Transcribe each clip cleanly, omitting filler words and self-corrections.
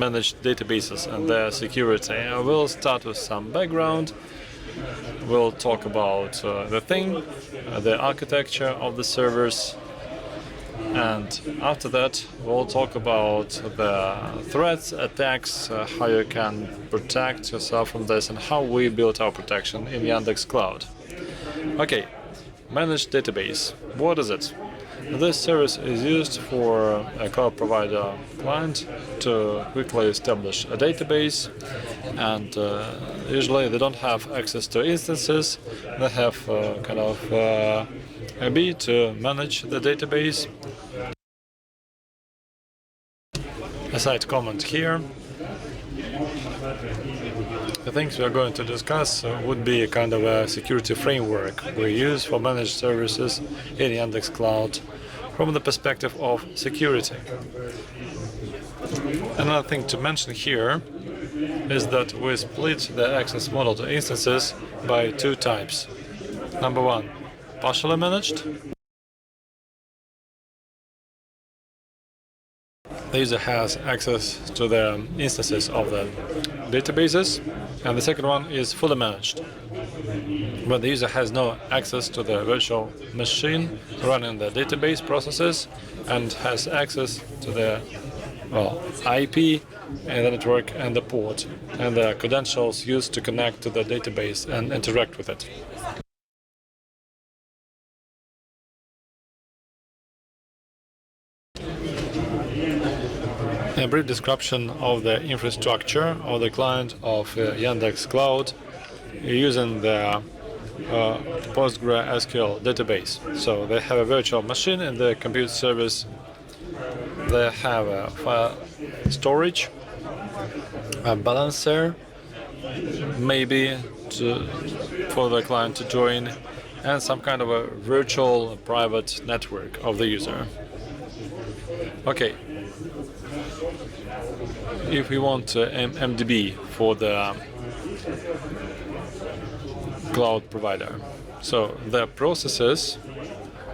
manage databases and their security. We'll start with some background. We'll talk about the thing, the architecture of the servers, and after that we'll talk about the threats, attacks, how you can protect yourself from this, and how we build our protection in Yandex Cloud. Okay, managed database. What is it? This service is used for a cloud provider client to quickly establish a database, and usually they don't have access to instances. They have kind of a B to manage the database. A side comment here. The things we are going to discuss would be a kind of a security framework we use for managed services in Yandex Cloud from the perspective of security. Another thing to mention here is that we split the access model to instances by two types. Number one, partially managed. The user has access to the instances of the databases, and the second one is fully managed, where the user has no access to the virtual machine running the database processes and has access to the IP and the network and the port and the credentials used to connect to the database and interact with it. A brief description of the infrastructure of the client of Yandex Cloud using the PostgreSQL database. So they have a virtual machine in the compute service. They have a file storage, a balancer, maybe for the client to join, and some kind of a virtual private network of the user. Okay. If we want MDB for the cloud provider, so the processes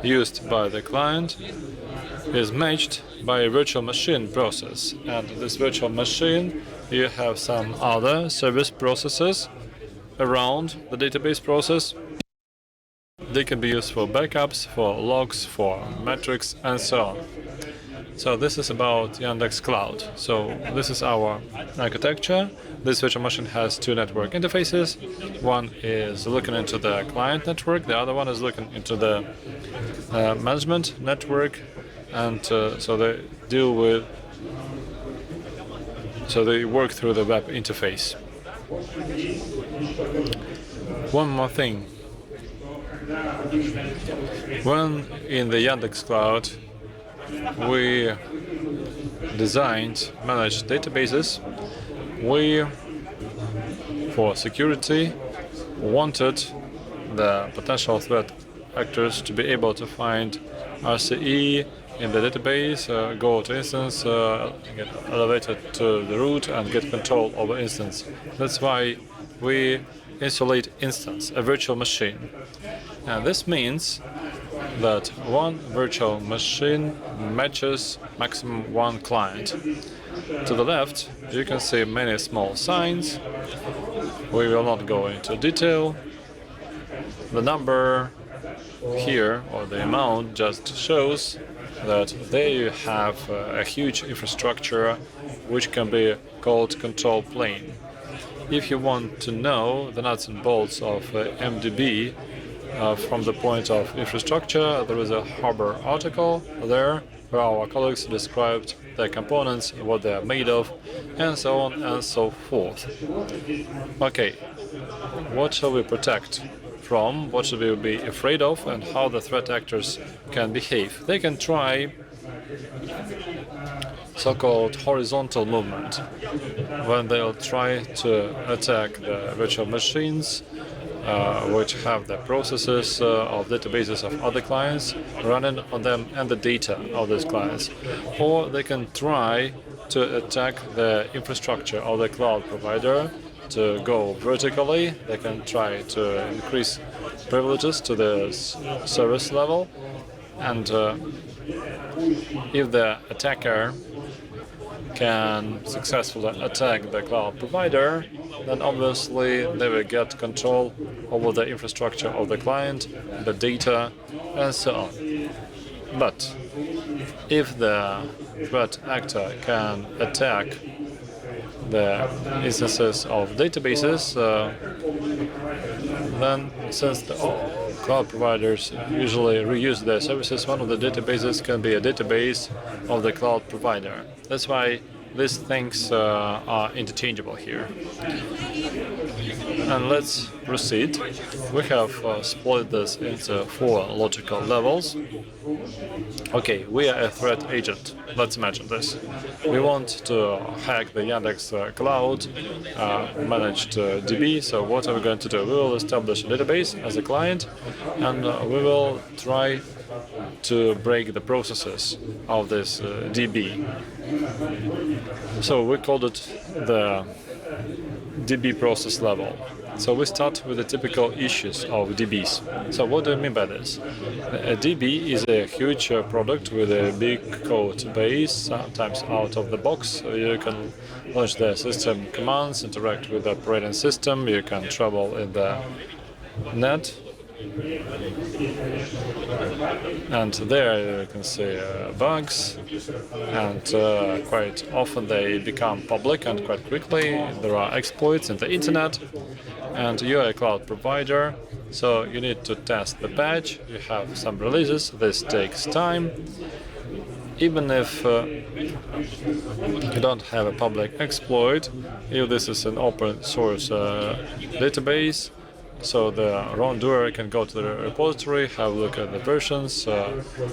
used by the client is matched by a virtual machine process, and this virtual machine, you have some other service processes around the database process. They can be used for backups, for logs, for metrics, and so on. So this is about Yandex Cloud. So this is our architecture. This virtual machine has two network interfaces. One is looking into the client network. The other one is looking into the management network. And so they deal with. So they work through the web interface. One more thing. When in the Yandex Cloud, we designed managed databases, we, for security, wanted the potential threat actors to be able to find RCE in the database, go to instance, get elevated to the root, and get control over instance. That's why we isolate instance, a virtual machine. And this means that one virtual machine matches maximum one client. To the left, you can see many small signs. We will not go into detail. The number here, or the amount, just shows that they have a huge infrastructure which can be called control plane. If you want to know the nuts and bolts of MDB, from the point of infrastructure, there is a Harbor article there where our colleagues described the components, what they are made of, and so on and so forth. Okay, what shall we protect from, what should we be afraid of, and how the threat actors can behave? They can try so-called horizontal movement, when they'll try to attack the virtual machines which have the processes of databases of other clients running on them and the data of these clients. Or they can try to attack the infrastructure of the cloud provider to go vertically. They can try to increase privileges to the service level, and if the attacker can successfully attack the cloud provider, then obviously they will get control over the infrastructure of the client, the data, and so on. But if the threat actor can attack the instances of databases, then since the cloud providers usually reuse their services, one of the databases can be a database of the cloud provider. That's why these things are interchangeable here. And let's proceed. We have split this into 4 logical levels. Okay, we are a threat agent. Let's imagine this. We want to hack the Yandex Cloud managed DB. So what are we going to do? We will establish a database as a client, and we will try to break the processes of this DB. So we called it the DB process level. So we start with the typical issues of DBs. So what do I mean by this? A DB is a huge product with a big code base, sometimes out of the box. So you can launch the system commands, interact with the operating system, you can travel in the net. And there you can see bugs, and quite often they become public and quite quickly. There are exploits in the internet, and you're a cloud provider, so you need to test the patch. You have some releases, this takes time. Even if you don't have a public exploit, if this is an open source database, so the wrongdoer can go to the repository, have a look at the versions,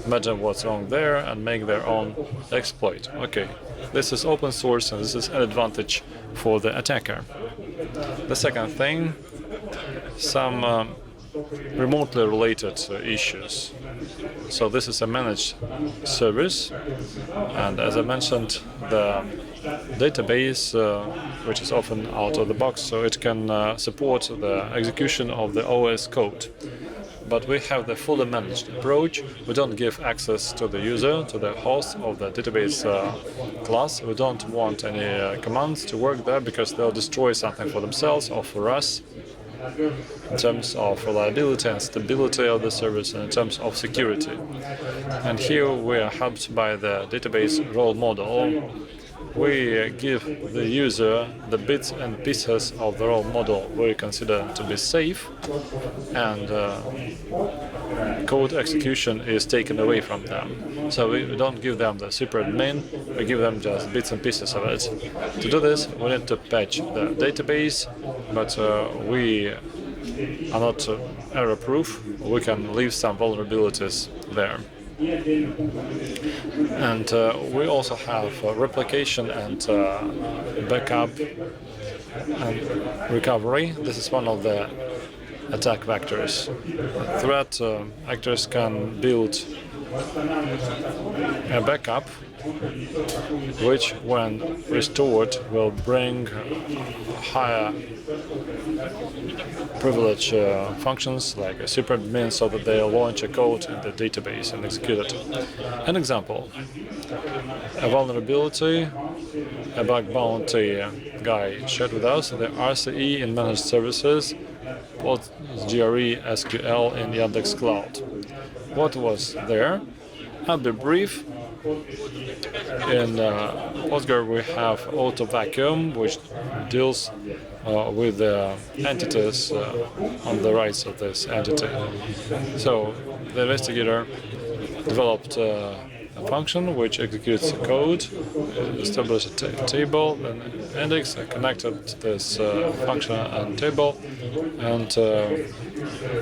imagine what's wrong there, and make their own exploit. Okay, this is open source, and this is an advantage for the attacker. The second thing, some remotely related issues. So this is a managed service, and as I mentioned, the database, which is often out of the box, so it can support the execution of the OS code. But we have the fully managed approach. We don't give access to the user, to the host of the database class. We don't want any commands to work there because they'll destroy something for themselves or for us, in terms of reliability and stability of the service, and in terms of security. And here we are helped by the database role model. We give the user the bits and pieces of the role model we consider to be safe, and code execution is taken away from them. So we don't give them the super admin, we give them just bits and pieces of it. To do this, we need to patch the database, but we are not error-proof. We can leave some vulnerabilities there. And we also have replication and backup and recovery. This is one of the attack vectors. Threat actors can build a backup which, when restored, will bring higher privilege functions like a superadmin, so that they'll launch a code in the database and execute it. An example: a vulnerability, a bug bounty guy shared with us, the RCE in managed services, PostgRE SQL in Yandex Cloud. What was there? I'll be brief. In PostgRE we have auto vacuum, which deals with the entities on the rights of this entity. So the investigator developed a function which executes code, established a table, an index, connected this function and table, and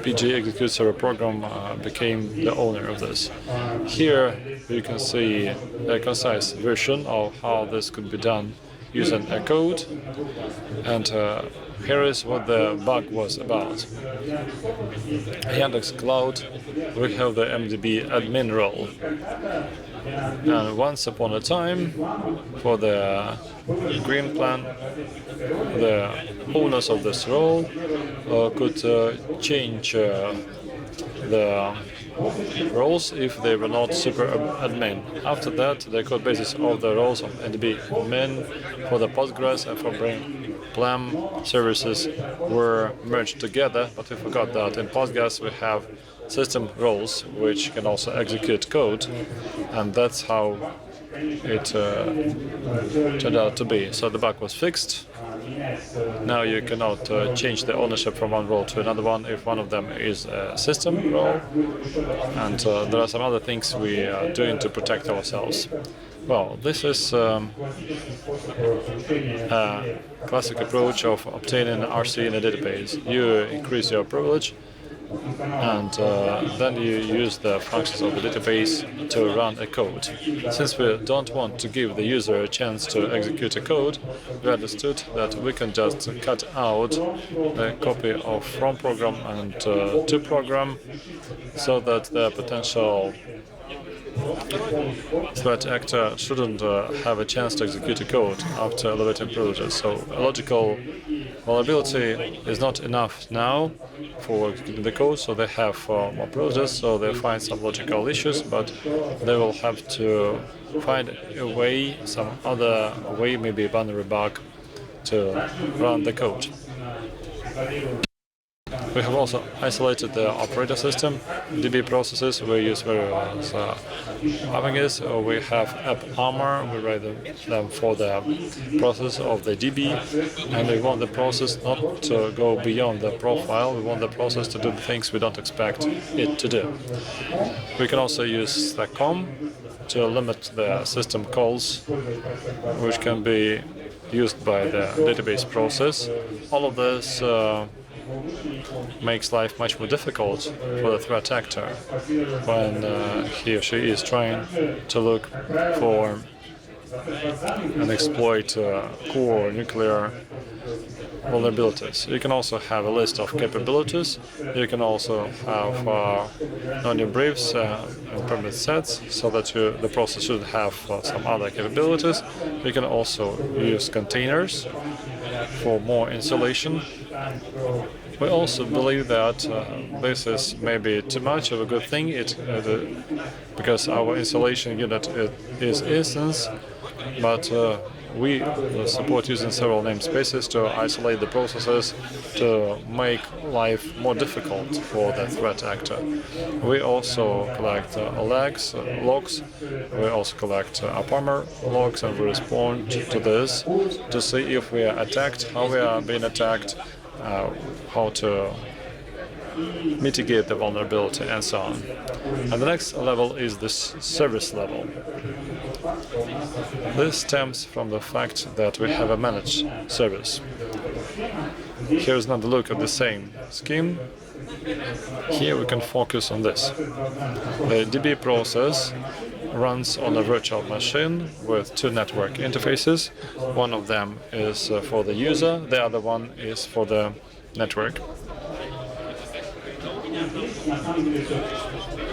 PG executes program became the owner of this. Here you can see a concise version of how this could be done using a code, and here is what the bug was about. Yandex Cloud, we have the MDB admin role. And once upon a time, for the green plan, the owners of this role could change the roles if they were not super admin. After that, the code bases of the roles of NDB admin for the Postgres and for PLAM services were merged together, but we forgot that in Postgres we have system roles which can also execute code, and that's how it turned out to be. So the bug was fixed. Now you cannot change the ownership from one role to another one if one of them is a system role, and there are some other things we are doing to protect ourselves. Well, this is a classic approach of obtaining RC in a database. You increase your privilege, and then you use the functions of the database to run a code. Since we don't want to give the user a chance to execute a code, we understood that we can just cut out the copy of from program and to program, so that the potential threat actor shouldn't have a chance to execute a code after elevating privileges. So a logical vulnerability is not enough now for executing the code, so they have more privileges, so they find some logical issues, but they will have to find a way, some other way, maybe a binary bug, to run the code. We have also isolated the operator system, DB processes. We use various packages. We have AppArmor. We write them for the process of the DB, and we want the process not to go beyond the profile. We want the process to do the things we don't expect it to do. We can also use Stack.com to limit the system calls, which can be used by the database process. All of this makes life much more difficult for the threat actor when he or she is trying to look for and exploit core or nuclear vulnerabilities. You can also have a list of capabilities. You can also have non-new briefs and permanent sets, so that the process should have some other capabilities. You can also use containers for more insulation. We also believe that this is maybe too much of a good thing, because our installation unit is instance, but we support using several namespaces to isolate the processes to make life more difficult for the threat actor. We also collect logs. We also collect AppArmor logs, and we respond to this to see if we are attacked, how we are being attacked, how to mitigate the vulnerability, and so on. And the next level is this service level. This stems from the fact that we have a managed service. Here's another look at the same scheme. Here we can focus on this. The DB process runs on a virtual machine with two network interfaces. One of them is for the user, the other one is for the network.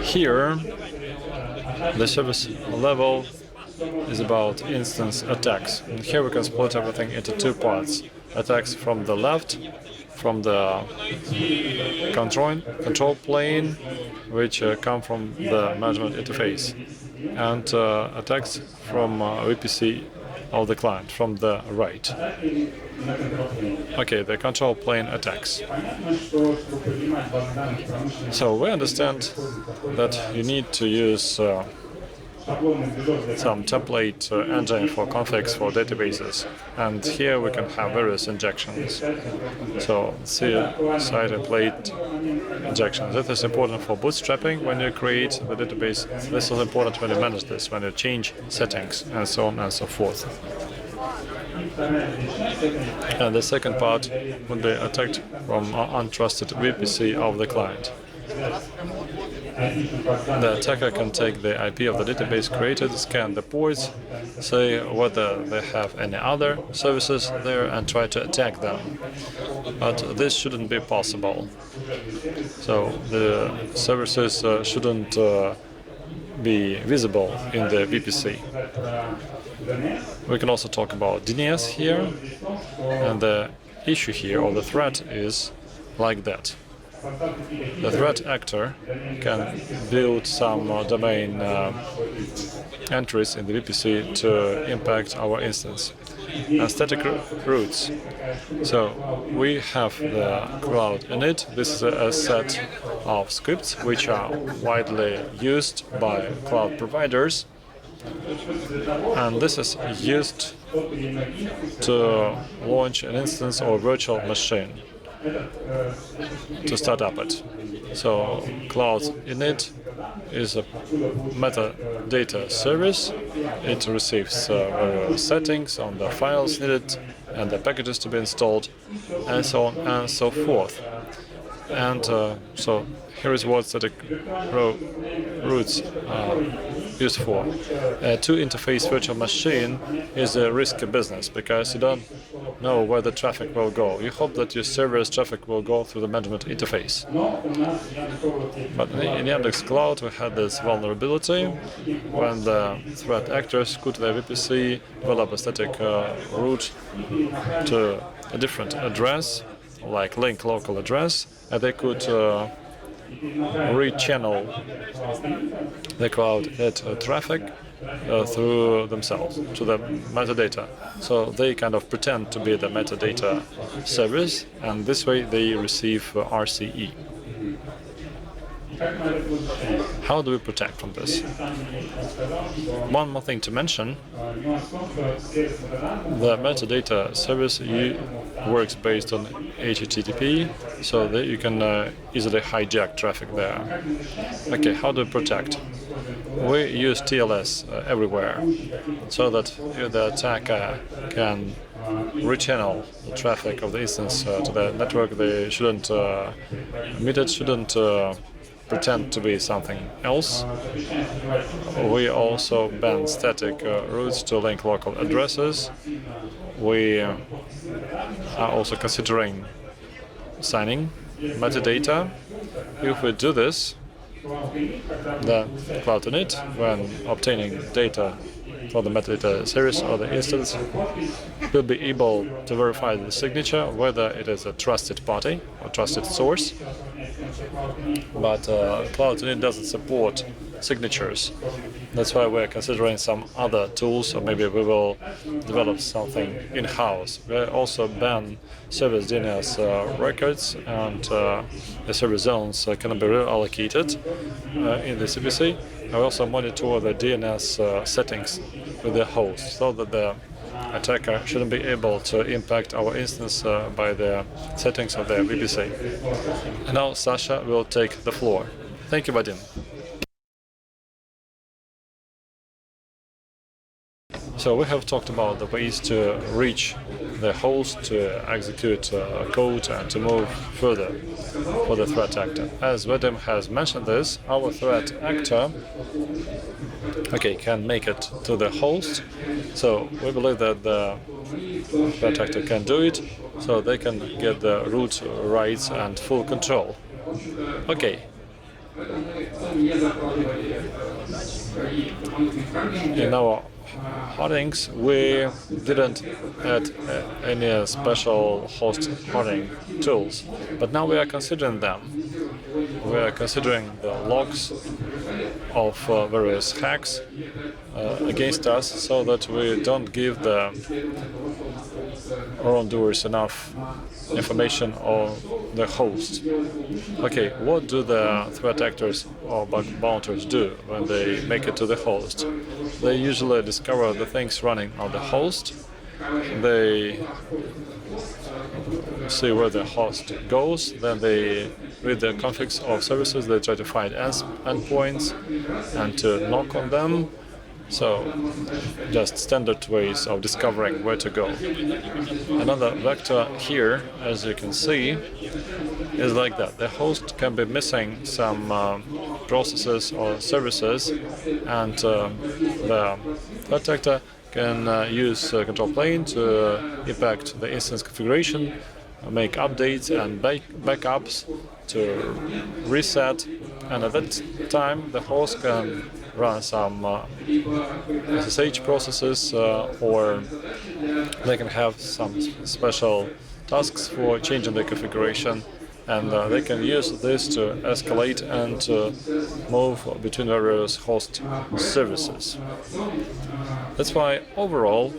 Here, the service level is about instance attacks. And here we can split everything into two parts. Attacks from the left, from the control plane, which come from the management interface, and attacks from VPC of the client from the right. Okay, the control plane attacks. So we understand that you need to use some template engine for configs for databases, and here we can have various injections. So site and plate injections. That is important for bootstrapping when you create the database. This is important when you manage this, when you change settings, and so on and so forth. And the second part would be attacked from untrusted VPC of the client. The attacker can take the IP of the database created, scan the ports, say whether they have any other services there, and try to attack them. But this shouldn't be possible. So the services shouldn't be visible in the VPC. We can also talk about DNS here, and the issue here, or the threat, is like that. the threat actor can build some domain entries in the VPC to impact our instance. And static routes. So we have the cloud init. This is a set of scripts which are widely used by cloud providers. And this is used to launch an instance or virtual machine to start up it. So cloud init is a metadata service. It receives various settings on the files needed and the packages to be installed, and so on and so forth. And so here is what static routes are used for. A two-interface virtual machine is a risky business because you don't know where the traffic will go. You hope that your server's traffic will go through the management interface. But in Yandex Cloud, we had this vulnerability when the threat actors could the VPC develop a static route to a different address, like link local address, and they could rechannel the cloud traffic through themselves to the metadata. So they kind of pretend to be the metadata service, and this way they receive RCE. How do we protect from this? One more thing to mention, the metadata service works based on HTTP, so that you can easily hijack traffic there. Okay, how do we protect? We use TLS everywhere, so that the attacker can rechannel the traffic of the instance to the network. They shouldn't emit it, shouldn't pretend to be something else. We also ban static routes to link local addresses. We are also considering signing metadata. If we do this, the cloud init, when obtaining data for the metadata series or the instance, will be able to verify the signature, whether it is a trusted party or trusted source. But Cloud init doesn't support signatures. That's why we're considering some other tools, or maybe we will develop something in-house. We also ban service DNS records, and the service zones can be reallocated in the CPC. I also monitor the DNS settings with the host, so that the attacker shouldn't be able to impact our instance by the settings of the VPC. And now Sasha will take the floor. Thank you, Vadim. So we have talked about the ways to reach the host, to execute code, and to move further for the threat actor. As Vadim has mentioned this, our threat actor can make it to the host. So we believe that the threat actor can do it, so they can get the root rights and full control. Okay. In our hardings, we didn't add any special host harding tools, but now we are considering them. We are considering the logs of various hacks against us, so that we don't give the wrongdoers enough information on the host. Okay, what do the threat actors or bug bouncers do when they make it to the host? They usually discover the things running on the host. They see where the host goes, then they read the configs of services, they try to find endpoints and to knock on them. So, just standard ways of discovering where to go. Another vector here, as you can see, is like that. The host can be missing some processes or services, and the threat actor can use control plane to impact the instance configuration, make updates and backups to reset, and at that time the host can run some SSH processes, or they can have some special tasks for changing the configuration, and they can use this to escalate and move between various host services. That's why overall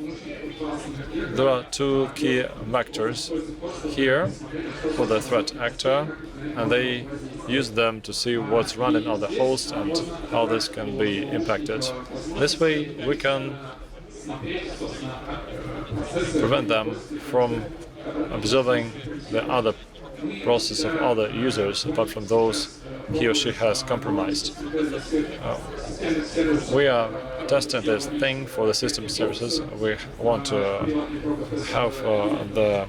there are two key vectors here for the threat actor, and they use them to see what's running on the host and how this can be impacted. This way we can prevent them from observing the other process of other users apart from those he or she has compromised. We are testing this thing for the system services. We want to have the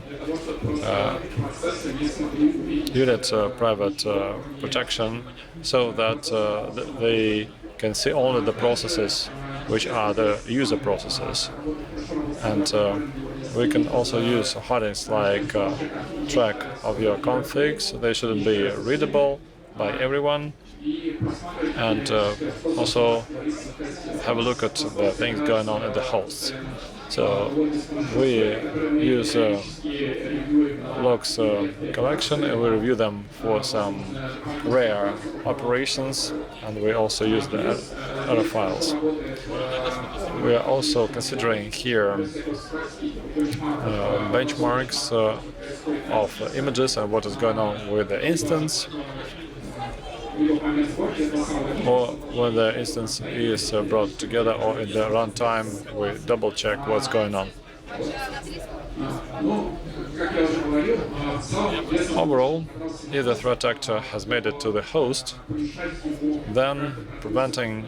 unit private protection so that they can see only the processes which are the user processes. And we can also use headings like track of your configs. They shouldn't be readable by everyone. And also have a look at the things going on in the hosts. So we use logs collection and we review them for some rare operations, and we also use the error files. We are also considering here benchmarks of images and what is going on with the instance, or when the instance is brought together or in the runtime, we double check what's going on. Overall, if the threat actor has made it to the host, then preventing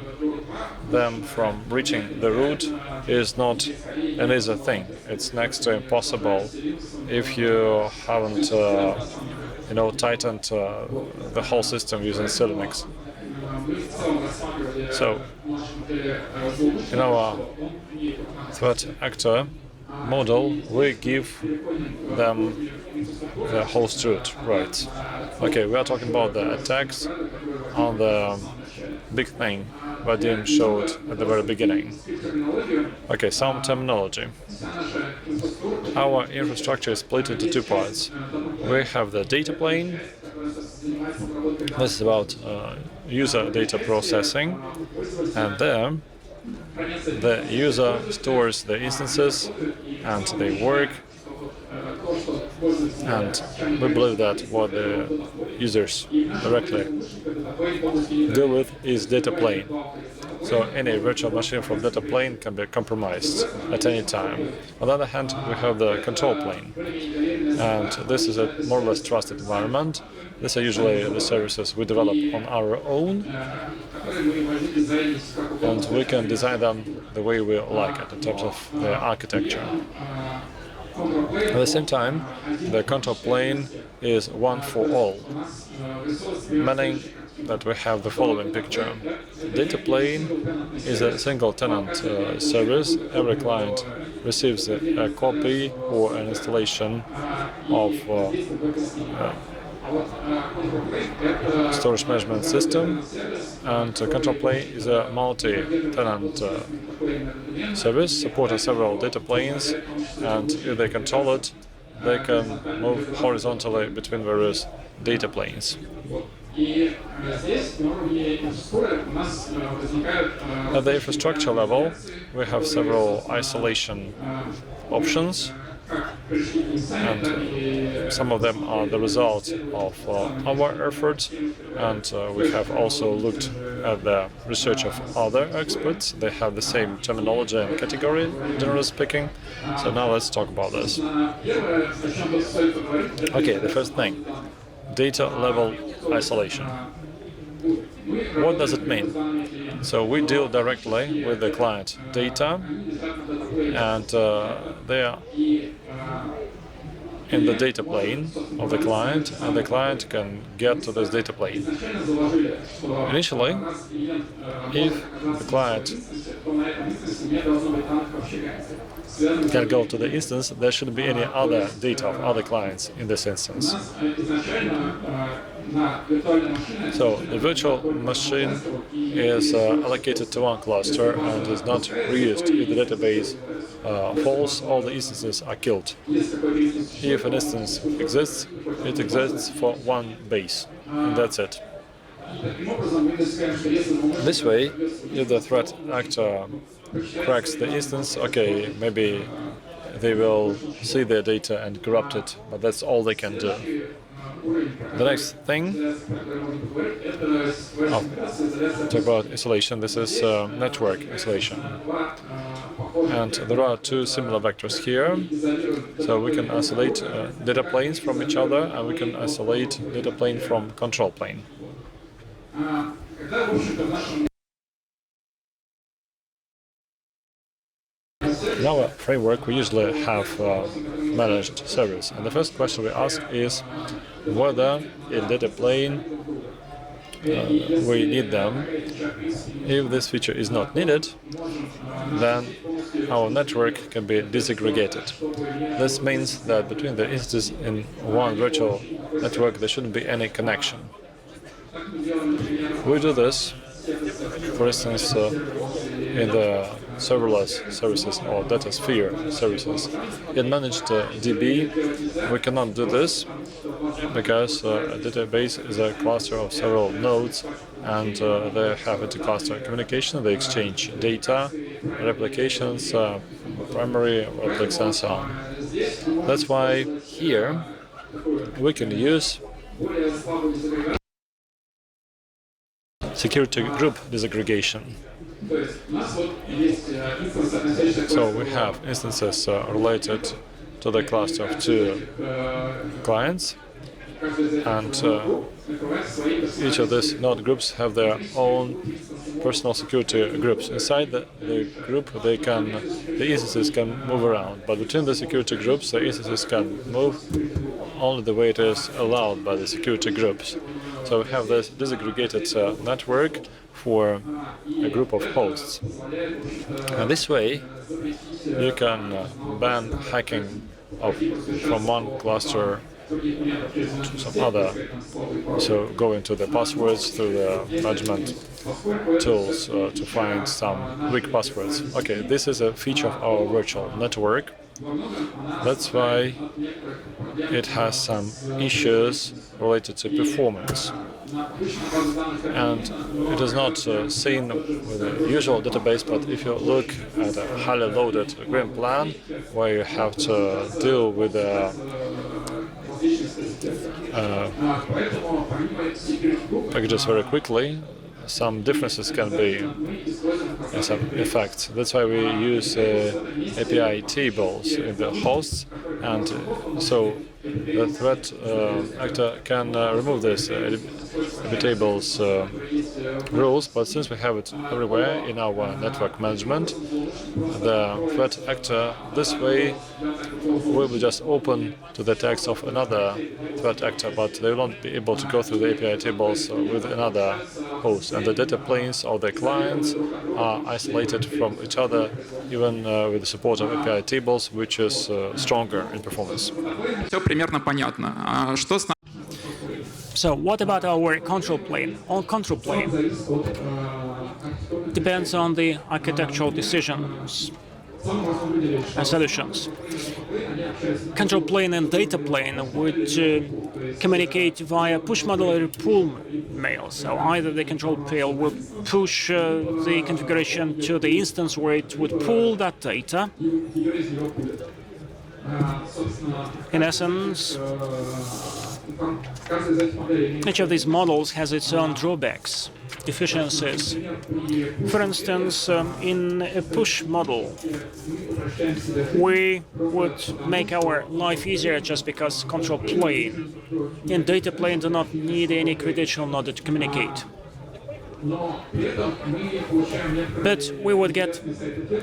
them from reaching the root is not an easy thing. It's next to impossible if you haven't tightened the whole system using Linux. So, in our threat actor model, we give them the host root rights. Okay, we are talking about the attacks on the big thing Vadim showed at the very beginning. Okay, some terminology. Our infrastructure is split into two parts. We have the data plane. This is about user data processing, and there the user stores the instances and they work, and we believe that what the users directly deal with is data plane. So any virtual machine from data plane can be compromised at any time. On the other hand, we have the control plane, and this is a more or less trusted environment. These are usually the services we develop on our own, and we can design them the way we like it in terms of the architecture. At the same time, the control plane is one for all, meaning that we have the following picture. Data plane is a single tenant service. Every client receives a copy or an installation of storage management system, and control plane is a multi-tenant service supporting several data planes, and if they control it, they can move horizontally between various data planes. At the infrastructure level, we have several isolation options, and some of them are the result of our efforts, and we have also looked at the research of other experts. They have the same terminology and category, generally speaking. So now let's talk about this. Okay, the first thing, data level isolation. What does it mean? So we deal directly with the client data, and they are in the data plane of the client, and the client can get to this data plane. Initially, if the client can go to the instance, there shouldn't be any other data of other clients in this instance. So the virtual machine is allocated to one cluster and is not reused if the database false, all the instances are killed. If an instance exists, it exists for one base, and that's it. This way, if the threat actor cracks the instance, okay, maybe they will see their data and corrupt it, but that's all they can do. The next thing, talk about isolation. This is network isolation. And there are two similar vectors here. So we can isolate data planes from each other, and we can isolate data plane from control plane. In our framework, we usually have managed service. And the first question we ask is whether in data plane we need them. If this feature is not needed, then our network can be disaggregated. This means that between the instances in one virtual network, there shouldn't be any connection. We do this, for instance, in the serverless services or DataSphere services. In managed DB, we cannot do this because a database is a cluster of several nodes, and they have inter-cluster communication. They exchange data, replications, primary replics, and so on. That's why here we can use security group disaggregation. So we have instances related to the cluster of two clients, and each of these node groups have their own personal security groups. Inside the group, the instances can move around, but between the security groups, the instances can move only the way it is allowed by the security groups. So we have this disaggregated network for a group of hosts. And this way, you can ban hacking from one cluster to some other. So go into the passwords through the management tools to find some weak passwords. Okay, this is a feature of our virtual network. That's why it has some issues related to performance. And it is not seen with the usual database, but if you look at a highly loaded green plan, where you have to deal with packages very quickly, some differences can be some effects. That's why we use API tables in the hosts, and so the threat actor can remove this API tables rules. But since we have it everywhere in our network management, the threat actor this way will be just open to the text of another threat actor, but they will not be able to go through the API tables with another host. And the data planes or the clients are isolated from each other, even with the support of API tables, which is stronger in performance. Все примерно понятно. А что с So what about our control plane? Our control plane depends on the architectural decisions and solutions. Control plane and data plane would communicate via push model or pull mail. So either the control plane will push the configuration to the instance where it would pull that data. In essence, each of these models has its own drawbacks, deficiencies. For instance, in a push model, we would make our life easier just because control plane and data plane do not need any credential in order to communicate. But we would get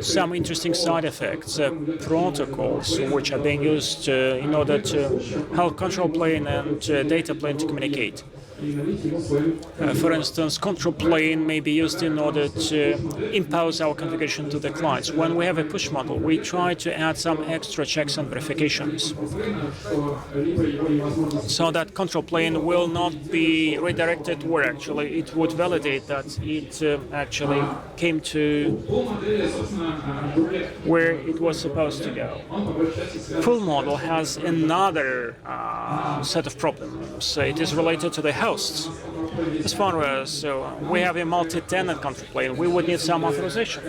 some interesting side effects, protocols which are being used in order to help control plane and data plane to communicate. For instance, control plane may be used in order to impose our configuration to the clients. When we have a push model, we try to add some extra checks and verifications so that control plane will not be redirected, or actually it would validate that it actually came to where it was supposed to go. Pull model has another set of problems. It is related to the hosts. As far as we have a multi-tenant control plane, we would need some authorization,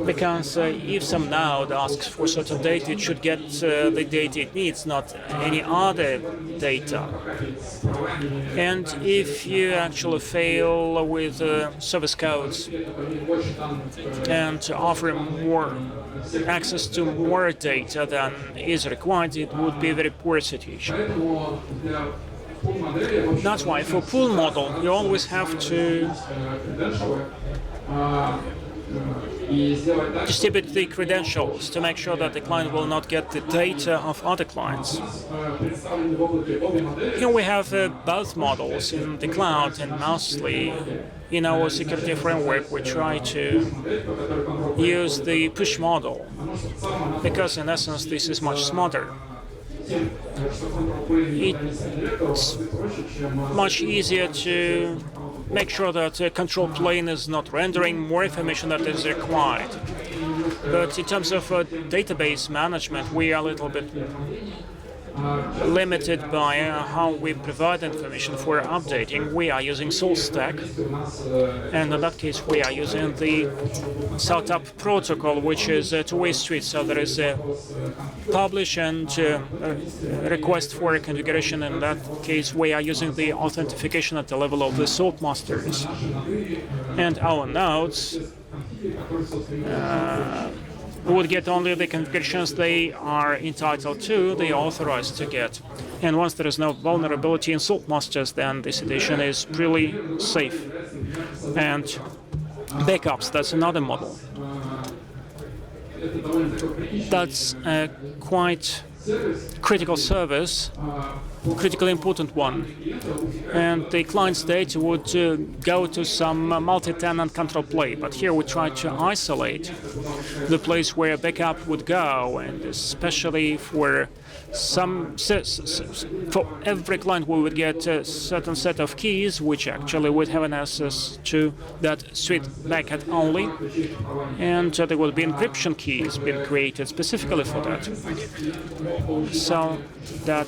because if some node asks for certain data, it should get the data it needs, not any other data. And if you actually fail with service codes and offer more access to more data than is required, it would be a very poor situation. That's why for pull model, you always have to distribute the credentials to make sure that the client will not get the data of other clients. Here we have both models in the cloud, and mostly in our security framework we try to use the push model, because in essence this is much smarter. It's much easier to make sure that a control plane is not rendering more information than is required. But in terms of database management, we are a little bit limited by how we provide information for updating. We are using SaltStack, and in that case we are using the SaltUp protocol, which is a two-way street. So there is a publish and request for a configuration. In that case we are using the authentication at the level of the salt masters, and our nodes would get only the configurations they are entitled to, they are authorized to get. And once there is no vulnerability in salt masters, then the situation is pretty safe. And backups, that's another model. That's a quite critical service, critically important one. And the client's data would go to some multi-tenant control plane. But here we try to isolate the place where backup would go, and especially for for every client we would get a certain set of keys which actually would have an access to that suite packet only, and there will be encryption keys being created specifically for that, so that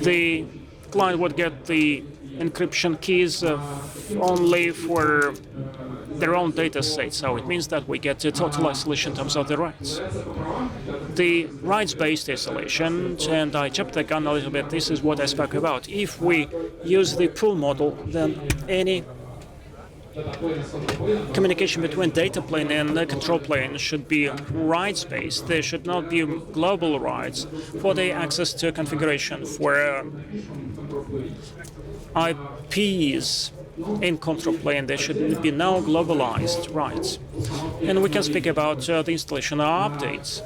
the client would get the encryption keys only for their own data set. So it means that we get a total isolation in terms of the rights. The rights-based isolation, and I jumped the gun a little bit, this is what I spoke about. If we use the pull model, then any communication between data plane and the control plane should be rights-based. There should not be global rights for the access to configuration for IPs in control plane. There should be no globalized rights. And we can speak about the installation of updates.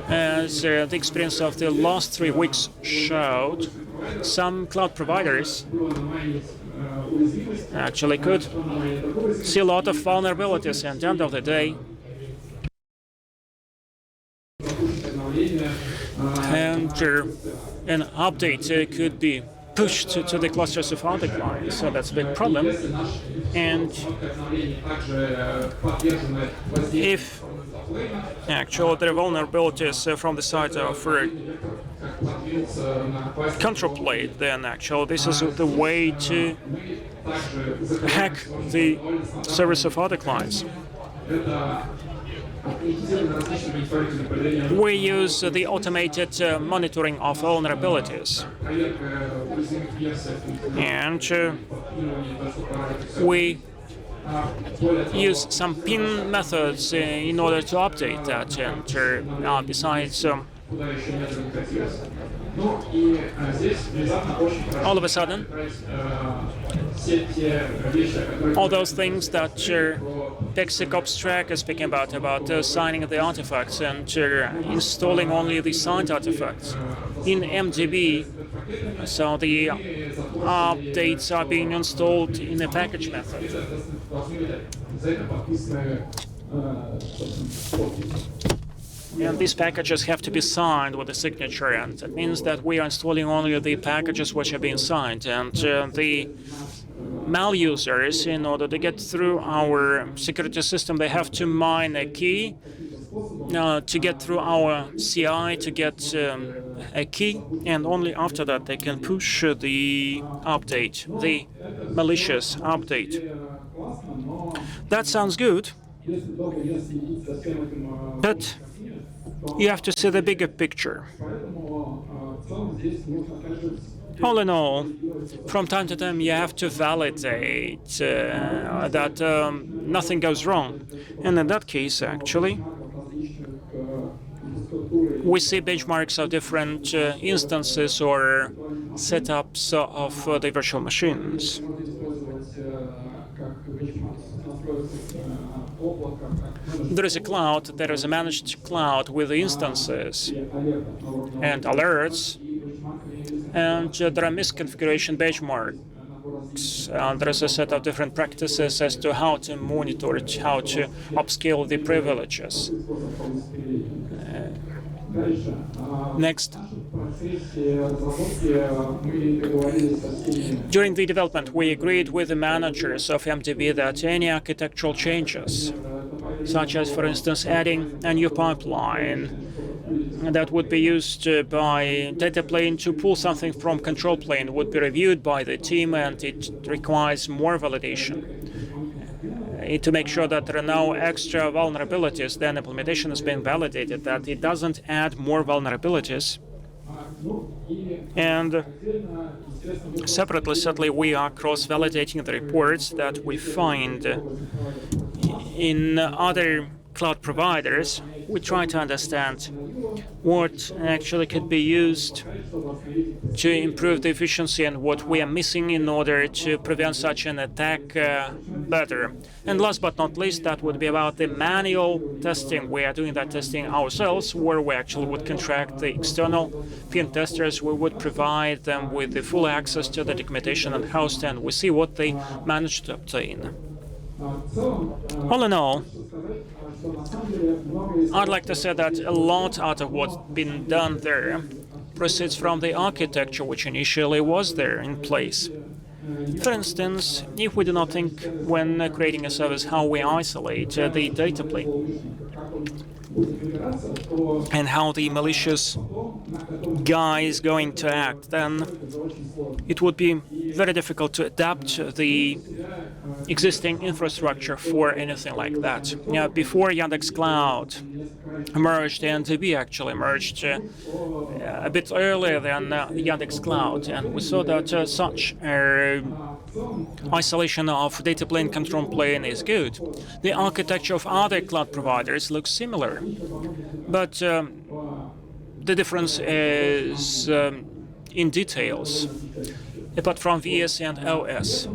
As the experience of the last 3 weeks showed, some cloud providers actually could see a lot of vulnerabilities, and at the end of the day, and an update could be pushed to the clusters of other clients. So that's a big problem. And if actually there are vulnerabilities from the side of control plane, then actually this is the way to hack the service of other clients. We use the automated monitoring of vulnerabilities, and we use some pin methods in order to update that. And besides, all of a sudden, all those things that DexSecOps track is speaking about signing the artifacts and installing only the signed artifacts. In MDB, So the updates are being installed in a package method. And these packages have to be signed with a signature, and that means that we are installing only the packages which are being signed. And the malusers, in order to get through our security system, they have to mine a key to get through our CI, to get a key, and only after that they can push the update, the malicious update. That sounds good, but you have to see the bigger picture. All in all, from time to time you have to validate that nothing goes wrong. And in that case, actually, we see benchmarks of different instances or setups of the virtual machines. There is a cloud, there is a managed cloud with instances and alerts, and there are misconfiguration benchmarks. There is a set of different practices as to how to monitor it, how to upscale the privileges. Next. During the development, we agreed with the managers of MDB that any architectural changes, such as, for instance, adding a new pipeline that would be used by data plane to pull something from control plane, would be reviewed by the team, and it requires more validation. To make sure that there are no extra vulnerabilities, then implementation has been validated, that it doesn't add more vulnerabilities. And separately, certainly, we are cross-validating the reports that we find in other cloud providers. We try to understand what actually could be used to improve the efficiency and what we are missing in order to prevent such an attack better. And last but not least, that would be about the manual testing. We are doing that testing ourselves, where we actually would contract the external pen testers. We would provide them with the full access to the documentation and host, and we see what they managed to obtain. All in all, I'd like to say that a lot out of what's been done there proceeds from the architecture which initially was there in place. For instance, if we do not think when creating a service how we isolate the data plane and how the malicious guy is going to act, then it would be very difficult to adapt the existing infrastructure for anything like that. Before Yandex Cloud emerged, NTB actually emerged a bit earlier than Yandex Cloud, and we saw that such isolation of data plane, control plane is good. The architecture of other cloud providers looks similar, but the difference is in details, apart from VS and OS.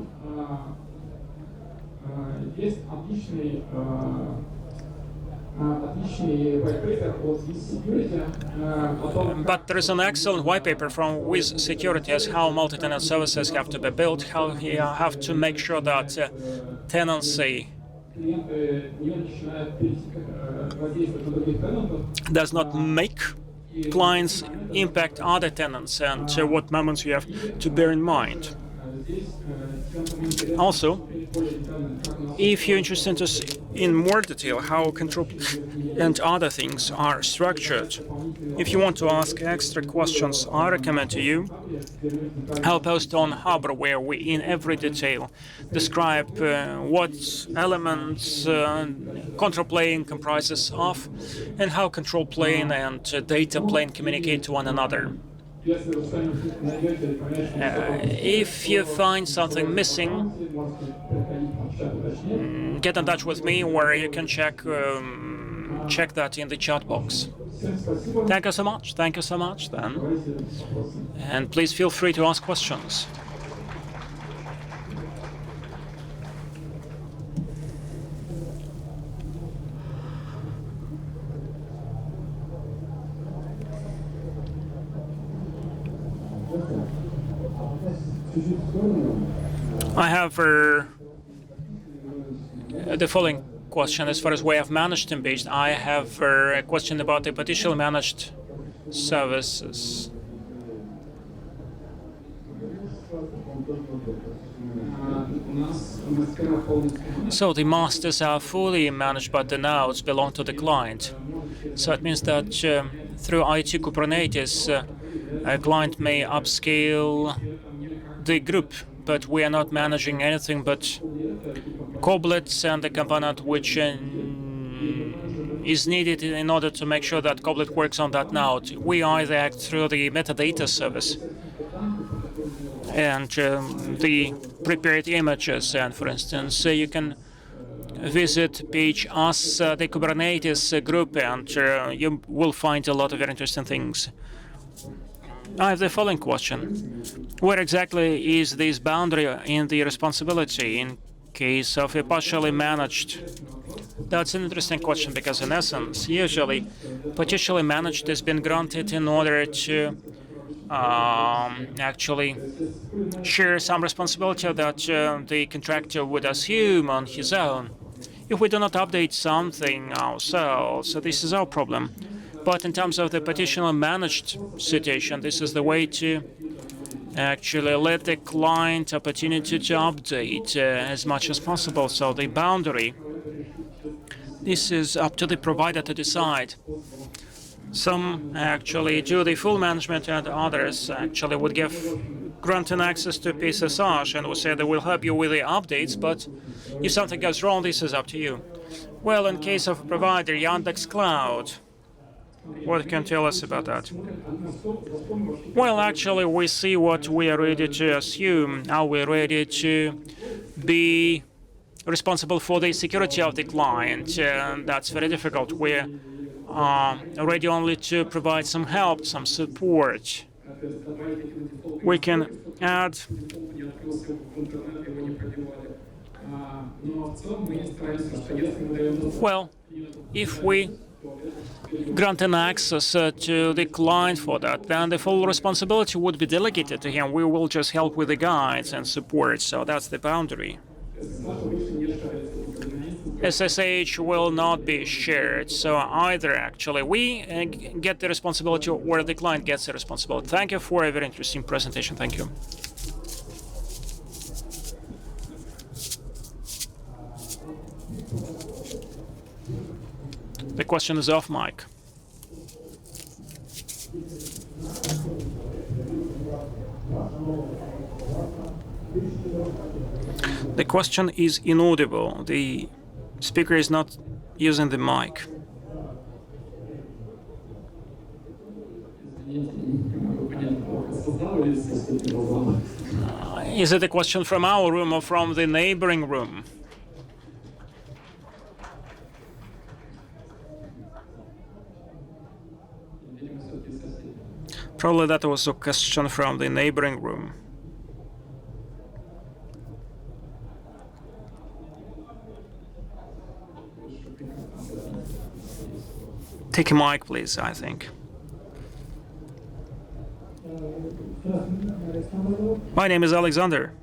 But there is an excellent white paper from Wiz Security as how multi-tenant services have to be built, how you have to make sure that tenancy does not make clients impact other tenants, and what moments you have to bear in mind. Also, if you're interested in more detail how control and other things are structured, if you want to ask extra questions, I recommend to you our post on Harbor, where we in every detail describe what elements control plane comprises of and how control plane and data plane communicate to one another. If you find something missing, get in touch with me, or you can check that in the chat box. Thank you so much. Thank you so much, then. And please feel free to ask questions. I have the following question as far as way of managed and based. I have a question about the partially managed services. So the masters are fully managed, but the nodes belong to the client. So it means that through IT Kubernetes, a client may upscale the group, but we are not managing anything but kublets and the component which is needed in order to make sure that kubelet works on that node. We either act through the metadata service and the prepared images, and for instance, you can visit page Ask the Kubernetes group, and you will find a lot of very interesting things. I have the following question. Where exactly is this boundary in the responsibility in case of a partially managed? That's an interesting question, because in essence, usually partially managed has been granted in order to actually share some responsibility that the contractor would assume on his own. If we do not update something ourselves, so this is our problem. But in terms of the partially managed situation, this is the way to actually let the client opportunity to update as much as possible. So the boundary, this is up to the provider to decide. Some actually do the full management, and others actually would give granting access to PSSH and would say they will help you with the updates, but if something goes wrong, this is up to you. Well, in case of a provider, Yandex Cloud, what can you tell us about that? Well, actually, we see what we are ready to assume. Are we ready to be responsible for the security of the client? That's very difficult. We're ready only to provide some help, some support. We can add well, if we grant an access to the client for that, then the full responsibility would be delegated to him. We will just help with the guides and support, so that's the boundary. SSH will not be shared, so either actually we get the responsibility or the client gets the responsibility. Thank you for a very interesting presentation. Thank you. The question is off mic. The question is inaudible. The speaker is not using the mic. Is it a question from our room or from the neighboring room? Probably that was a question from the neighboring room. Take a mic, please, I think. My name is Alexander.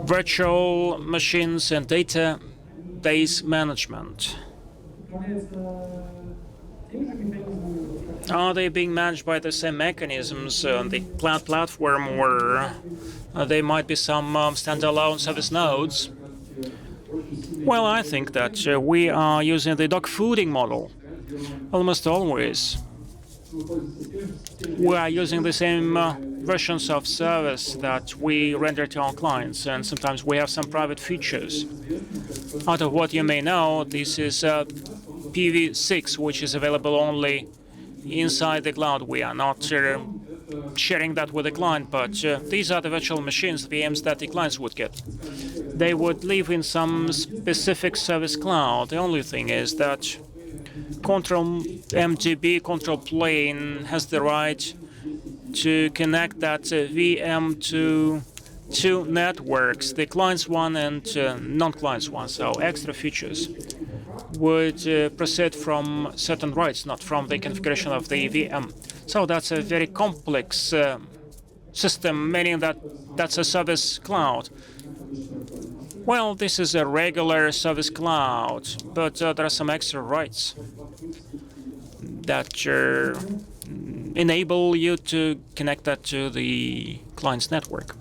Virtual machines and database management. Are they being managed by the same mechanisms on the cloud platform, or there might be some standalone service nodes? Well, I think that we are using the dog fooding model almost always. We are using the same versions of service that we render to our clients, and sometimes we have some private features. Out of what you may know, this is PV6, which is available only inside the cloud. We are not sharing that with the client, but these are the virtual machines, VMs that the clients would get. They would live in some specific service cloud. The only thing is that Control MDB, control plane, has the right to connect that VM to two networks, the client's one and non-client's one. So extra features would proceed from certain rights, not from the configuration of the VM. So that's a very complex system, meaning that that's a service cloud. Well, this is a regular service cloud, but there are some extra rights that enable you to connect that to the client's network.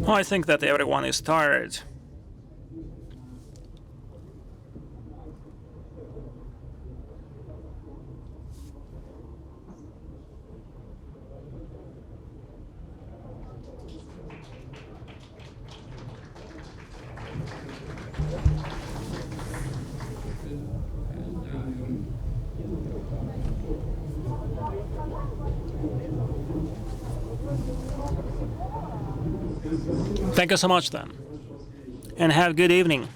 I think that everyone is tired. Thank you so much then, and have a good evening.